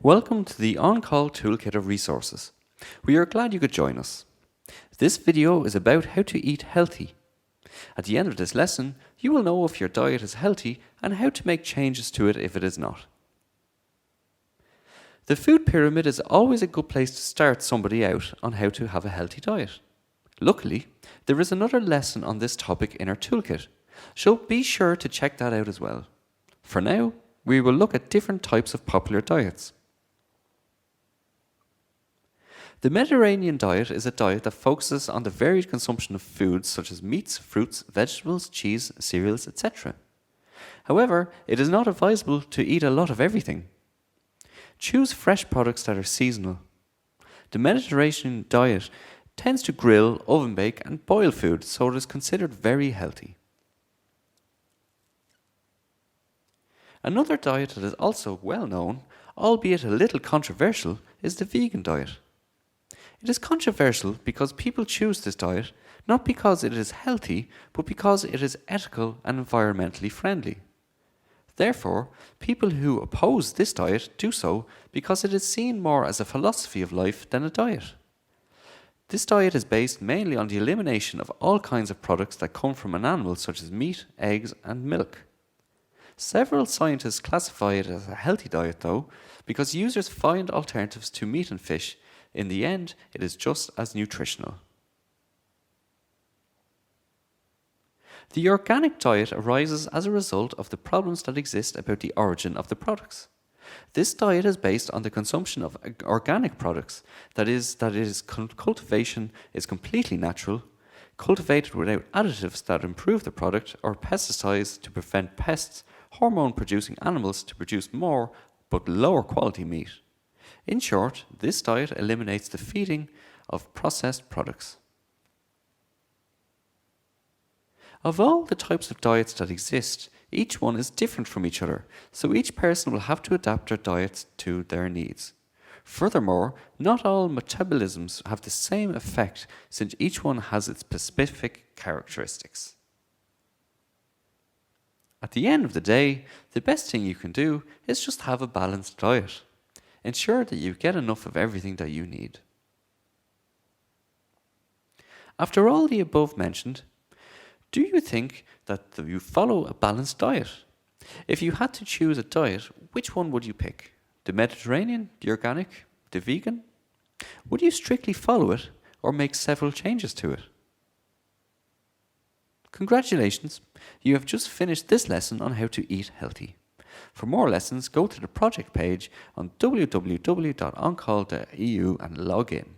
Welcome to the on-call toolkit of resources. We are glad you could join us. This video is about how to eat healthy. At the end of this lesson, you will know if your diet is healthy and how to make changes to it if it is not. The food pyramid is always a good place to start somebody out on how to have a healthy diet. Luckily, there is another lesson on this topic in our toolkit, so be sure to check that out as well. For now, we will look at different types of popular diets. The Mediterranean diet is a diet that focuses on the varied consumption of foods such as meats, fruits, vegetables, cheese, cereals, etc. However, it is not advisable to eat a lot of everything. Choose fresh products that are seasonal. The Mediterranean diet tends to grill, oven bake and boil food, so it is considered very healthy. Another diet that is also well known, albeit a little controversial, is the vegan diet. It is controversial because people choose this diet not because it is healthy, but because it is ethical and environmentally friendly. Therefore, people who oppose this diet do so because it is seen more as a philosophy of life than a diet. This diet is based mainly on the elimination of all kinds of products that come from an animal such as meat, eggs and milk. Several scientists classify it as a healthy diet though, because users find alternatives to meat and fish. In the end, it is just as nutritional. The organic diet arises as a result of the problems that exist about the origin of the products. This diet is based on the consumption of organic products, cultivation is completely natural, cultivated without additives that improve the product or pesticides to prevent pests, hormone-producing animals to produce more but lower quality meat. In short, this diet eliminates the feeding of processed products. Of all the types of diets that exist, each one is different from each other, so each person will have to adapt their diets to their needs. Furthermore, not all metabolisms have the same effect since each one has its specific characteristics. At the end of the day, the best thing you can do is just have a balanced diet. Ensure that you get enough of everything that you need. After all the above mentioned, do you think that you follow a balanced diet? If you had to choose a diet, which one would you pick? The Mediterranean, the organic, the vegan? Would you strictly follow it or make several changes to it? Congratulations, you have just finished this lesson on how to eat healthy. For more lessons, go to the project page on www.oncall.eu and log in.